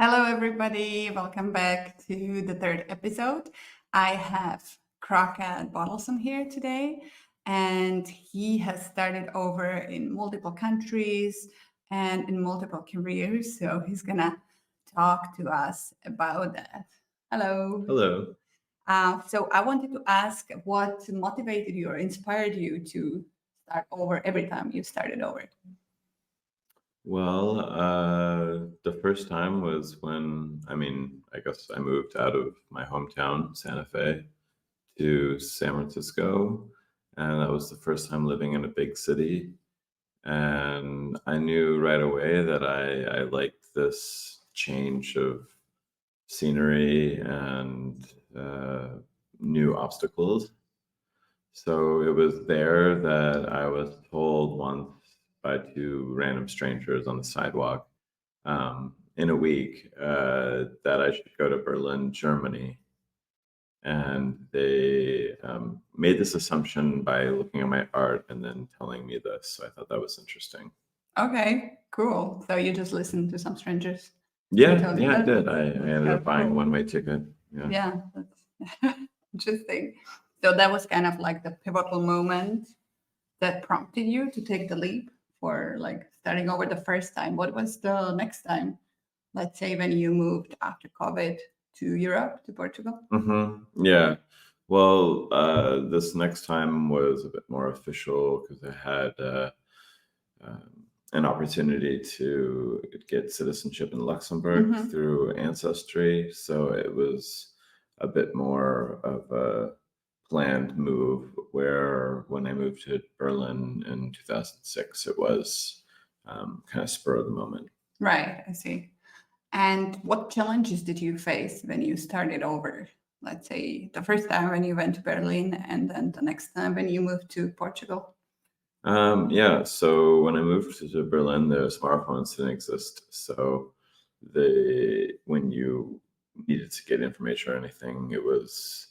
Hello, everybody. Welcome back to the third episode. I have Crockett Bottleson here today, and he has started over in multiple countries and in multiple careers. So he's going to talk to us about that. Hello. Hello. So I wanted to ask what motivated you or inspired you to start over every time you started over? Well, the first time was when, I guess I moved out of my hometown, Santa Fe, to San Francisco. And that was the first time living in a big city. And I knew right away that I liked this change of scenery and new obstacles. So it was there that I was told once by two random strangers on the sidewalk in a week that I should go to Berlin, Germany. And they made this assumption by looking at my art and then telling me this. So I thought that was interesting. Okay, cool. So you just listened to some strangers? Yeah, I did. I ended up buying a cool. one-way ticket. Yeah, that's interesting. So that was kind of like the pivotal moment that prompted you to take the leap for like starting over the first time. What was the next time? Let's say when you moved after COVID to Europe, to Portugal? Yeah. Well, this next time was a bit more official because I had an opportunity to get citizenship in Luxembourg through Ancestry. So it was a bit more of a planned move, where when I moved to Berlin in 2006, it was kind of spur of the moment. Right, I see. And what challenges did you face when you started over? Let's say the first time when you went to Berlin and then the next time when you moved to Portugal? So when I moved to Berlin, the smartphones didn't exist. So when you needed to get information or anything, it was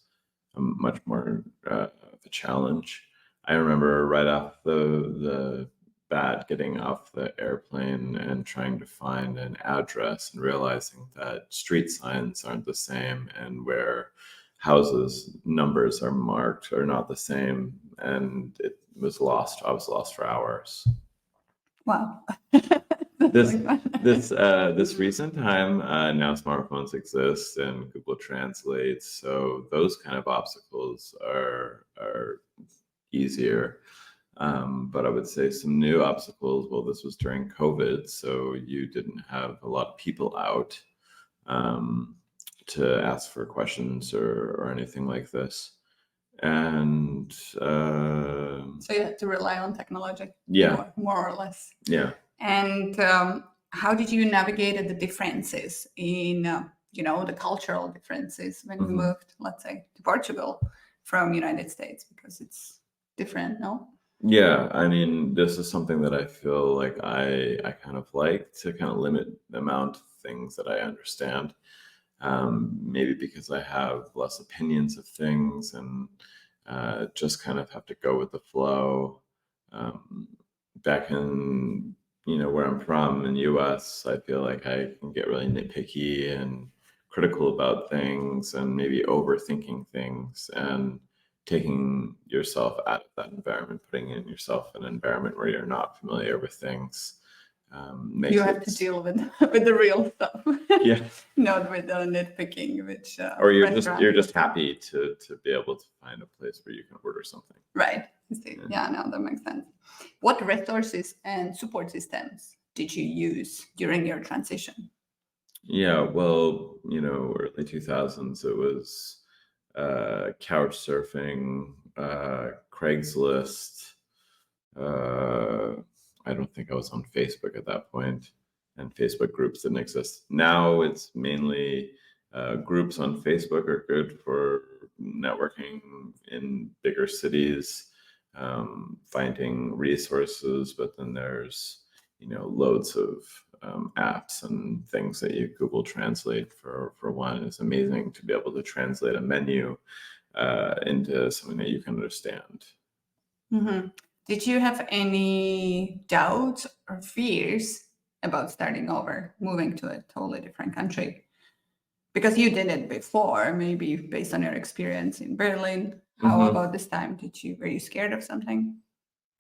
much more of a challenge. I remember right off the bat getting off the airplane and trying to find an address and realizing that street signs aren't the same and where houses numbers are marked are not the same, and it was lost. I was lost for hours. Wow. This recent time, now smartphones exist and Google Translate, so those kind of obstacles are easier. But I would say some new obstacles. Well, this was during COVID, so you didn't have a lot of people out to ask for questions or anything like this. And so you had to rely on technology. Yeah. More or less. Yeah. And how did you navigate the differences in the cultural differences when you moved, let's say, to Portugal from United States, because it's different, no? Yeah, this is something that I feel like I kind of like to kind of limit the amount of things that I understand. Maybe because I have less opinions of things and just kind of have to go with the flow. Back in where I'm from in the US, I feel like I can get really nitpicky and critical about things and maybe overthinking things, and taking yourself out of that environment, putting in yourself in an environment where you're not familiar with things. You have to deal with the real stuff. Yeah. Not with the nitpicking, which or you're just happy to be able to find a place where you can order something. Right. Yeah, no, that makes sense. What resources and support systems did you use during your transition? Yeah, well, early 2000s, it was couch surfing, Craigslist. I don't think I was on Facebook at that point, and Facebook groups didn't exist. Now it's mainly groups on Facebook are good for networking in bigger cities, finding resources, but then there's loads of apps and things that you Google Translate for one. It's amazing to be able to translate a menu into something that you can understand. Did you have any doubts or fears about starting over, moving to a totally different country? Because you did it before, maybe based on your experience in Berlin. How Mhm. about this time? Were you scared of something?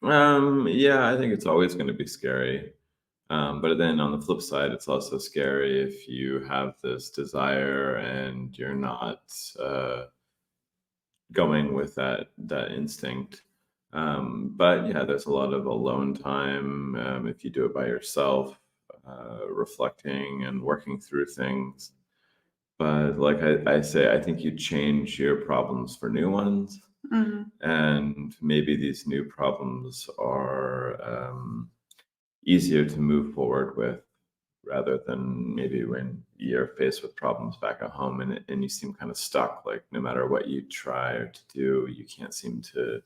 Yeah, I think it's always going to be scary. But then on the flip side, it's also scary if you have this desire and you're not going with that instinct. But yeah, there's a lot of alone time if you do it by yourself, reflecting and working through things. But like I say, I think you change your problems for new ones. Mhm. And maybe these new problems are easier to move forward with rather than maybe when you're faced with problems back at home and you seem kind of stuck, like no matter what you try to do, you can't seem to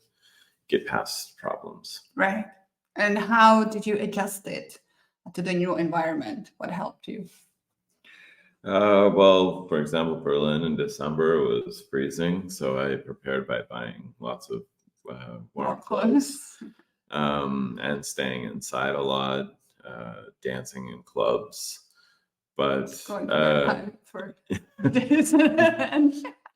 get past problems. Right. And how did you adjust it to the new environment? What helped you? Well, for example, Berlin in December was freezing, so I prepared by buying lots of warm More clothes clothes. and staying inside a lot, dancing in clubs. But It's going to work hard for this.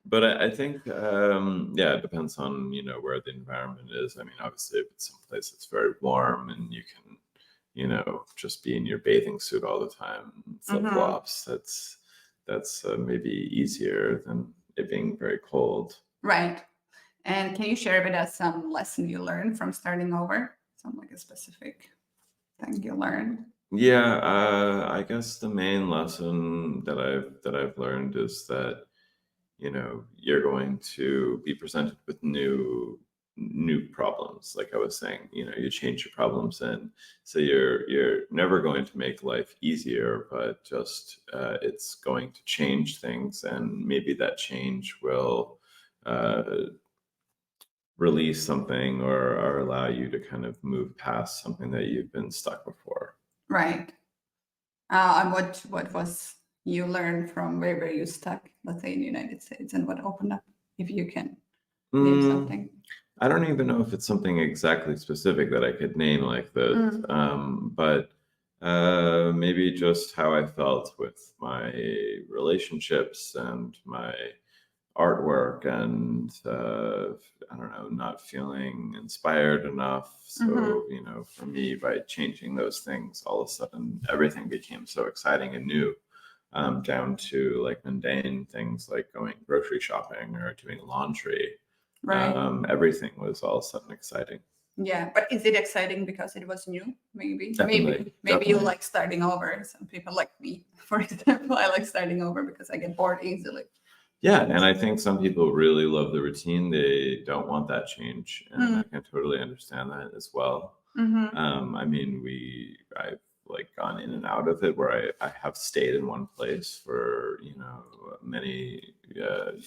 but I think yeah, it depends on where the environment is. I mean, obviously, if it's someplace that's very warm and you can just be in your bathing suit all the time, flip flops. That's maybe easier than it being very cold. Right. And can you share with us some lesson you learned from starting over? Some like a specific thing you learned? Yeah, I guess the main lesson that I've learned is that you're going to be presented with new problems. Like I was saying, you change your problems, and so you're never going to make life easier, but just it's going to change things, and maybe that change will uh, release something or allow you to kind of move past something that you've been stuck before. Right. And what was you learned from where were you stuck, let's say in the United States, and what opened up, if you can name Mm, something? I don't even know if it's something exactly specific that I could name like this, but maybe just how I felt with my relationships and my artwork, and I don't know, not feeling inspired enough. So, for me, by changing those things, all of a sudden everything became so exciting and new. Down to like mundane things like going grocery shopping or doing laundry. Right. Everything was all of a sudden exciting. Yeah, but is it exciting because it was new? Maybe, Definitely, maybe you definitely. like starting over. Some people like me, for example, I like starting over because I get bored easily. Yeah, and I think some people really love the routine. They don't want that change, and I can totally understand that as well. Mm-hmm. I mean, I've like gone in and out of it where I have stayed in one place for many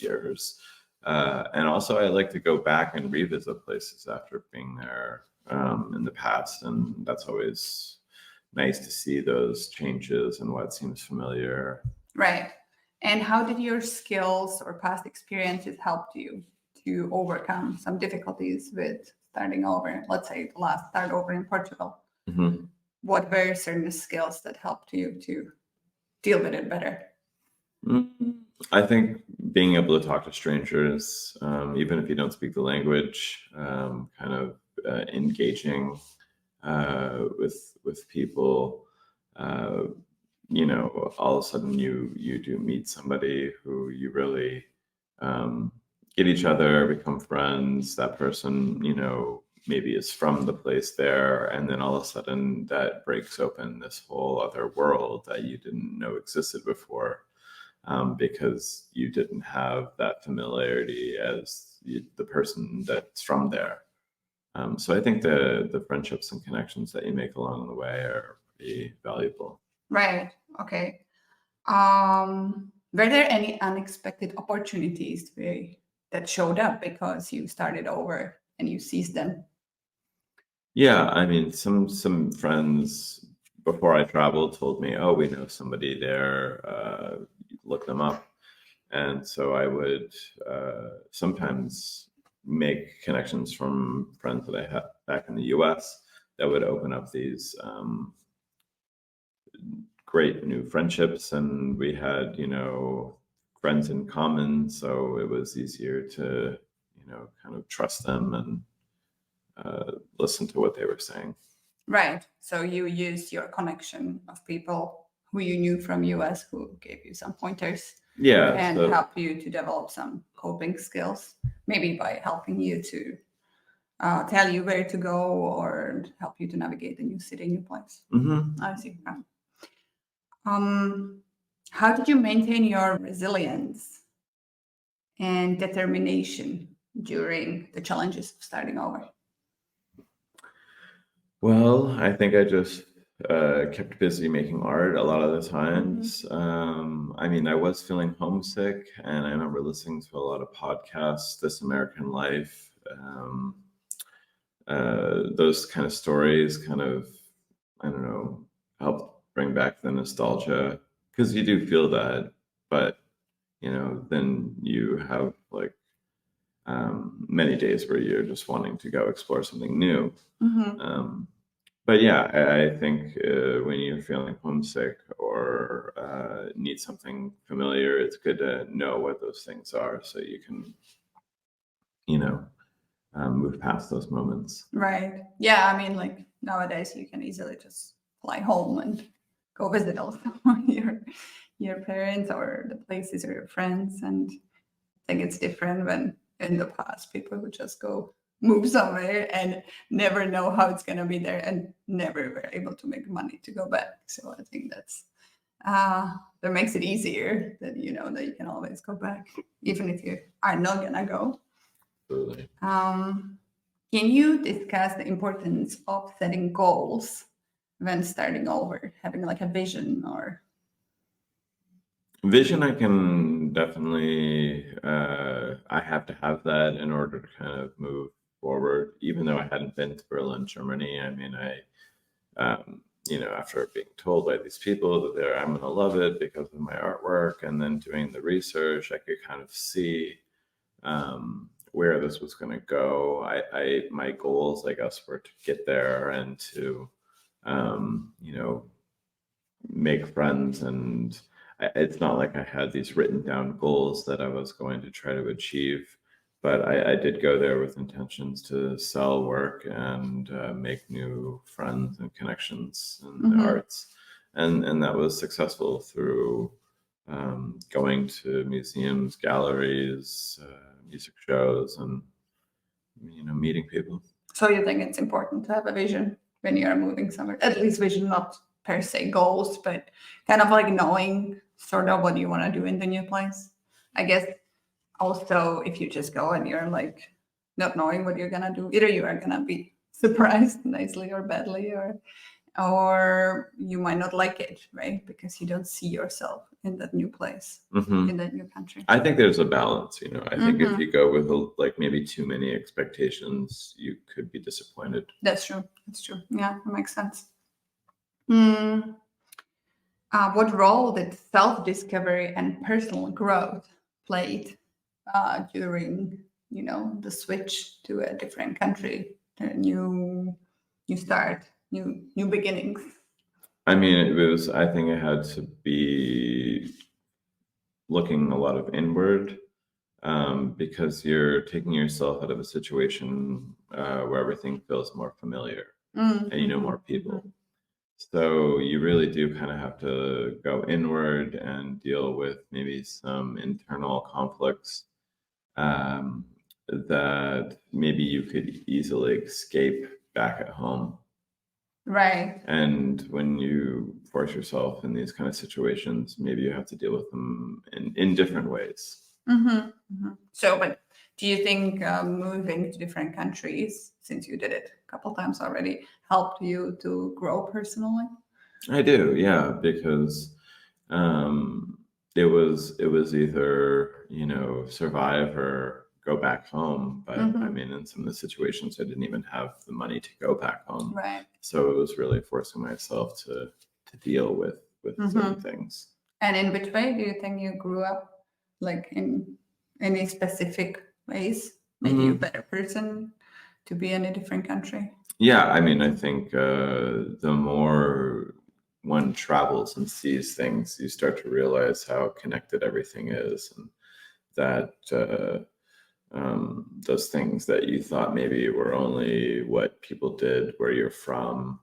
years, and also I like to go back and revisit places after being there in the past, and that's always nice to see those changes and what seems familiar. Right. And how did your skills or past experiences help you to overcome some difficulties with starting over? Let's say the last start over in Portugal. Mhm. What were certain skills that helped you to deal with it better? Mm, I think being able to talk to strangers, even if you don't speak the language, kind of engaging with people, uh, all of a sudden you do meet somebody who you really um, get each other, become friends. That person, maybe is from the place there, and then all of a sudden that breaks open this whole other world that you didn't know existed before, because you didn't have that familiarity as the person that's from there. So I think the friendships and connections that you make along the way are pretty valuable. Right. Okay. Were there any unexpected opportunities that showed up because you started over and you seized them? Yeah, I mean, some friends before I traveled told me, "Oh, we know somebody there. Look them up." And so I would sometimes make connections from friends that I had back in the U.S. that would open up these great new friendships, and we had, friends in common. So it was easier to, kind of trust them and listen to what they were saying. Right. So you used your connection of people who you knew from US who gave you some pointers Yeah. and So, help you to develop some coping skills, maybe by helping you to tell you where to go or help you to navigate the new city, new place. mhm. I see. Um, how did you maintain your resilience and determination during the challenges of starting over? Well, I think I just kept busy making art a lot of the times. I mean, I was feeling homesick, and I remember listening to a lot of podcasts, This American Life. Those kind of stories kind of, I don't know, help bring back the nostalgia, because you do feel that, but then you have like many days where you're just wanting to go explore something new. But yeah, I think when you're feeling homesick or need something familiar, it's good to know what those things are so you can, move past those moments. Right. Yeah. I mean, like nowadays, you can easily just fly home and go visit also your parents or the places or your friends. And I think it's different when in the past people would just go move somewhere and never know how it's gonna be there and never were able to make money to go back. So I think that makes it easier that you know that you can always go back, even if you are not gonna go. Absolutely. Can you discuss the importance of setting goals when starting over, having like a vision or? Vision, I can definitely, I have to have that in order to kind of move forward, even though I hadn't been to Berlin, Germany. I mean, after being told by these people that I'm going to love it because of my artwork, and then doing the research, I could kind of see where this was going to go. My goals, I guess, were to get there and to, make friends. And it's not like I had these written down goals that I was going to try to achieve, but I did go there with intentions to sell work and make new friends and connections in the arts, and that was successful through going to museums, galleries, music shows, and meeting people. So you think it's important to have a vision when you are moving somewhere? At least vision, not per se goals, but kind of like knowing sort of what you want to do in the new place. I guess also if you just go and you're like not knowing what you're gonna do, either you are gonna be surprised nicely or badly, or you might not like it, right? Because you don't see yourself in that new place, in that new country. I think there's a balance, I think if you go with like maybe too many expectations, you could be disappointed. That's true. Yeah, that makes sense. What role did self-discovery and personal growth played during, the switch to a different country, a new start, new beginnings? I mean, I think it had to be looking a lot of inward, because you're taking yourself out of a situation where everything feels more familiar and you know more people. So you really do kind of have to go inward and deal with maybe some internal conflicts that maybe you could easily escape back at home. Right. And when you force yourself in these kind of situations, maybe you have to deal with them in different ways. So, but do you think moving to different countries, since you did it a couple times already, helped you to grow personally? I do, yeah, because it was either survive or go back home. But I mean, in some of the situations, I didn't even have the money to go back home. Right. So it was really forcing myself to deal with certain things. And in which way do you think you grew up? Like in any specific ways? Made you a better person to be in a different country? Yeah, I mean, I think the more one travels and sees things, you start to realize how connected everything is, and that those things that you thought maybe were only what people did where you're from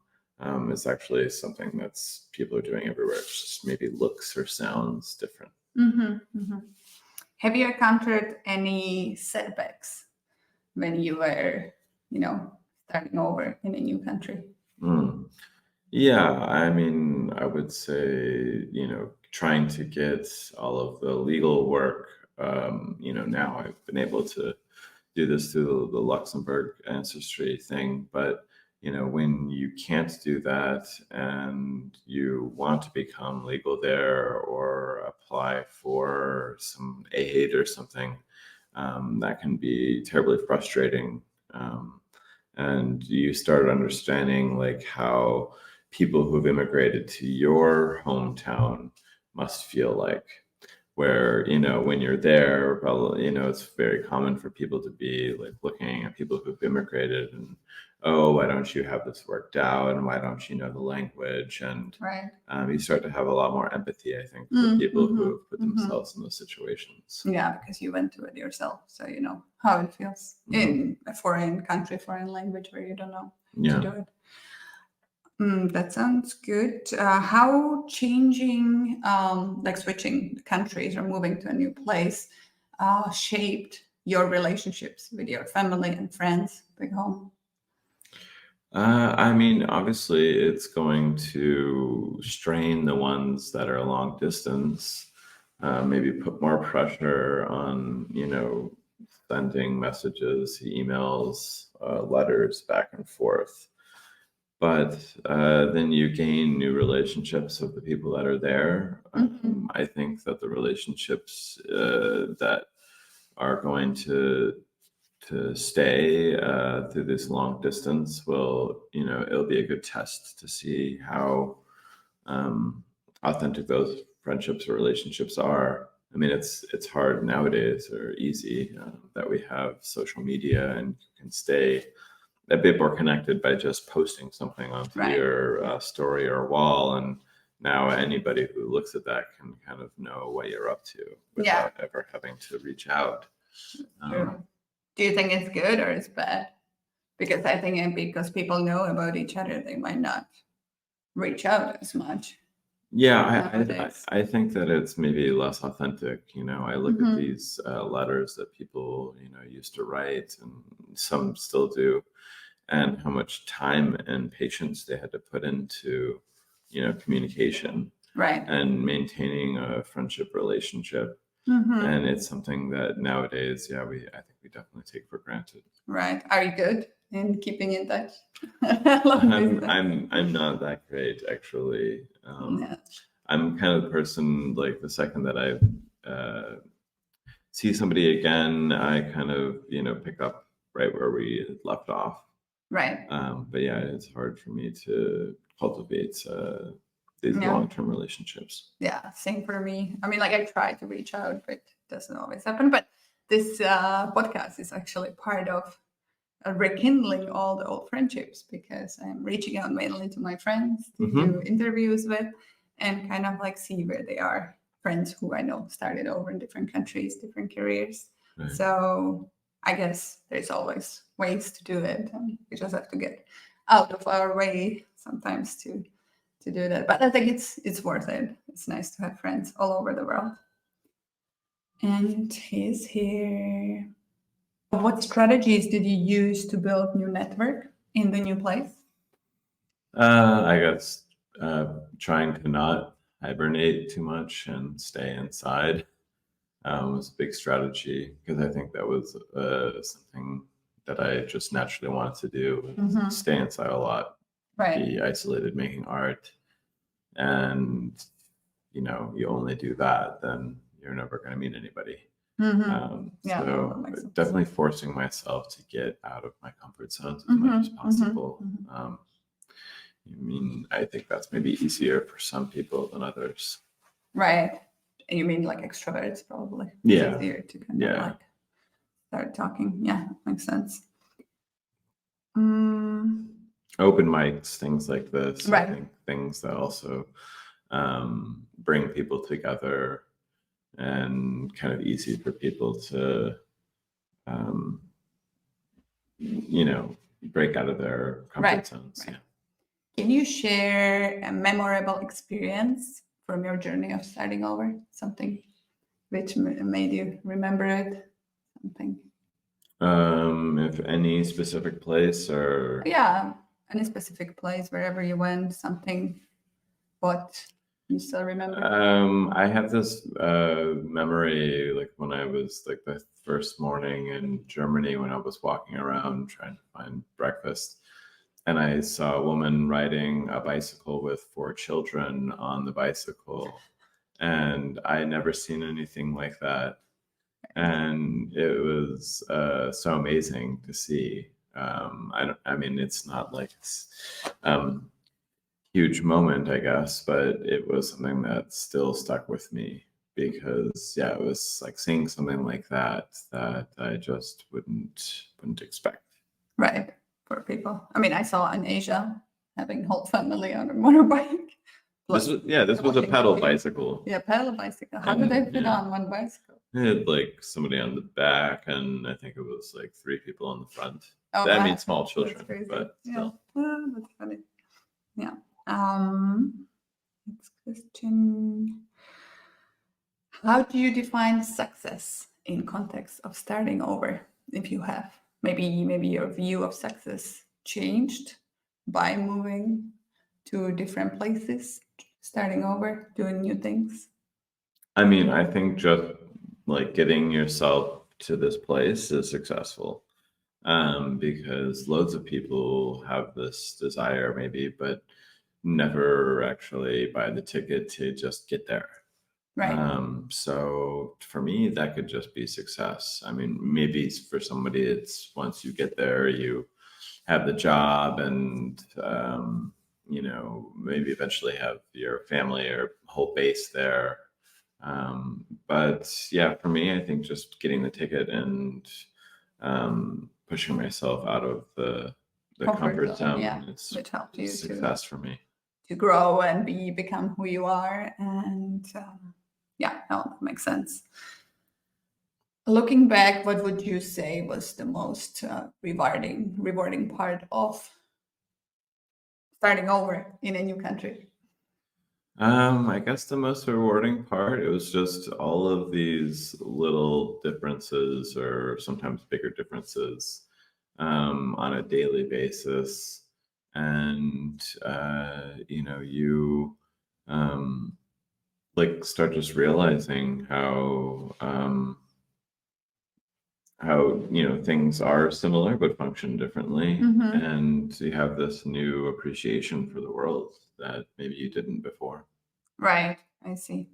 is actually something that's people are doing everywhere. It just maybe looks or sounds different. Have you encountered any setbacks when you were, starting over in a new country? Yeah, I mean, I would say, trying to get all of the legal work, now I've been able to do this through the Luxembourg ancestry thing. But, when you can't do that and you want to become legal there or apply for some aid or something, that can be terribly frustrating. And you start understanding like how people who've immigrated to your hometown must feel like, where when you're there, probably it's very common for people to be like looking at people who've immigrated and, oh, why don't you have this worked out, and why don't you know the language, and Right. You start to have a lot more empathy, I think, for people who have put themselves in those situations. Yeah, because you went through it yourself, so you know how it feels in a foreign country, foreign language where you don't know how to do it. That sounds good. How changing, like switching countries or moving to a new place, shaped your relationships with your family and friends back home? I mean, obviously, it's going to strain the ones that are long distance, maybe put more pressure on, sending messages, emails, letters back and forth. But then you gain new relationships with the people that are there. I think that the relationships that are going to stay through this long distance will, it'll be a good test to see how authentic those friendships or relationships are. I mean, it's hard nowadays, or easy, that we have social media and you can stay a bit more connected by just posting something onto your story or wall, and now anybody who looks at that can kind of know what you're up to without ever having to reach out. Do you think it's good or it's bad? Because I think because people know about each other, they might not reach out as much. Yeah, I think that it's maybe less authentic. I look at these letters that people, used to write, and some still do, and how much time and patience they had to put into, communication and maintaining a friendship relationship. And it's something that nowadays, I think we definitely take for granted. Right. Are you good in keeping in touch? I'm not that great, actually. I'm kind of the person, like the second that I see somebody again, I kind of, pick up right where we left off. Right. But yeah, it's hard for me to cultivate these long-term relationships. Yeah, same for me. I mean, like I try to reach out, but it doesn't always happen. But this podcast is actually part of rekindling all the old friendships, because I'm reaching out mainly to my friends to do interviews with and kind of like see where they are. Friends who I know started over in different countries, different careers. Right. So I guess there's always ways to do it, and we just have to get out of our way sometimes to do that. But I think it's worth it. It's nice to have friends all over the world. And he's here. What strategies did you use to build new network in the new place? I guess trying to not hibernate too much and stay inside was a big strategy, because I think that was something that I just naturally wanted to do. Stay inside a lot, be isolated, making art, and you only do that, then you're never going to meet anybody. So definitely forcing myself to get out of my comfort zones as much as possible. I mean, I think that's maybe easier for some people than others. Right. And you mean like extroverts, probably? Yeah. It's easier to kind of like start talking. Yeah, makes sense. open mics, things like this. Right. I think things that also bring people together and kind of easy for people to, um, break out of their comfort zones. Right. Can you share a memorable experience from your journey of starting over? Something which made you remember it? Something. If any specific place or Yeah, any specific place, wherever you went, something what you still remember? I have this memory like when I was like the first morning in Germany when I was walking around trying to find breakfast. And I saw a woman riding a bicycle with 4 children on the bicycle. And I had never seen anything like that. And it was so amazing to see. I mean, it's not like it's huge moment, I guess, but it was something that still stuck with me because yeah, it was like seeing something like that I just wouldn't expect. Right, for people. I mean, I saw in Asia having whole family on a motorbike. This was a pedal bicycle. Yeah, pedal bicycle. How did they fit on one bicycle? It had like somebody on the back, and I think it was like 3 people on the front. Oh, I mean, small children, but still. Yeah, that's funny. Yeah. Next question. How do you define success in context of starting over? If you have, maybe your view of success changed by moving to different places, starting over, doing new things. I mean, I think just like getting yourself to this place is successful. Because loads of people have this desire maybe, but never actually buy the ticket to just get there. Right. So for me, that could just be success. I mean, maybe for somebody, it's once you get there, you have the job and, maybe eventually have your family or whole base there. But yeah, for me, I think just getting the ticket and pushing myself out of the comfort zone yeah, is which helped you success for me. To grow and become who you are. And yeah, no, that makes sense. Looking back, what would you say was the most rewarding part of starting over in a new country? I guess the most rewarding part, it was just all of these little differences or sometimes bigger differences on a daily basis. And, you like start just realizing how things are similar but function differently, and you have this new appreciation for the world that maybe you didn't before. Right, I see.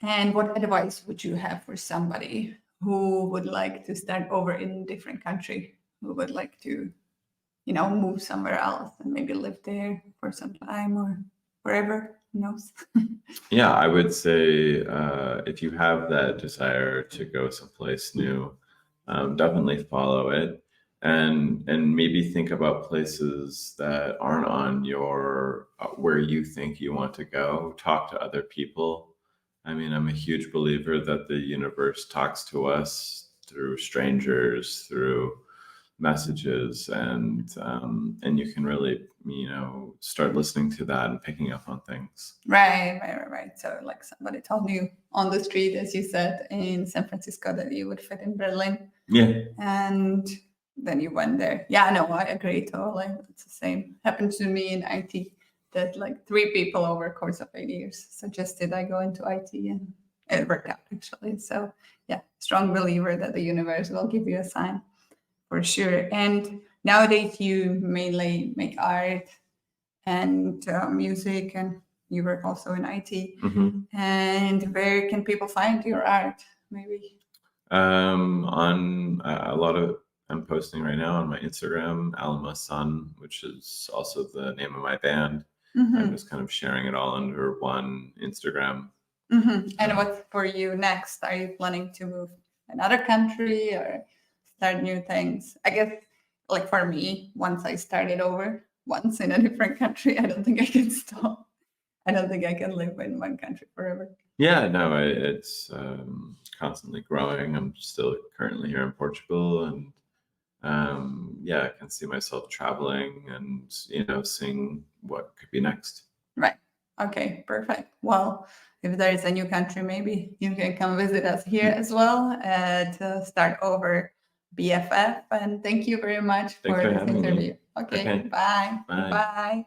And what advice would you have for somebody who would like to start over in a different country, who would like to, move somewhere else and maybe live there for some time or forever? Who knows? Yeah, I would say if you have that desire to go someplace new, definitely follow it, and maybe think about places that aren't on your where you think you want to go. Talk to other people. I mean, I'm a huge believer that the universe talks to us through strangers, through messages, and you can really start listening to that and picking up on things. Right. So like somebody told you on the street, as you said, in San Francisco that you would fit in Berlin. Yeah. And then you went there. Yeah, no, I agree totally. It's the same. Happened to me in IT that like 3 people over a course of 8 years suggested I go into IT, and it worked out actually. So yeah, strong believer that the universe will give you a sign for sure. And nowadays you mainly make art and music, and you work also in IT. And where can people find your art? Maybe on a lot of I'm posting right now on my Instagram, Alma Sun, which is also the name of my band. I'm just kind of sharing it all under one Instagram. And what's for you next? Are you planning to move another country or start new things? I guess like for me, once I started over, once in a different country, I don't think I can stop. I don't think I can live in one country forever. Yeah, no, it's constantly growing. I'm still currently here in Portugal, and yeah, I can see myself traveling and seeing what could be next. Right. Okay, perfect. Well, if there is a new country, maybe you can come visit us here as well to start over BFF. And thank you very much Thanks for for this having me. interview. Okay, Okay, bye. bye. Bye.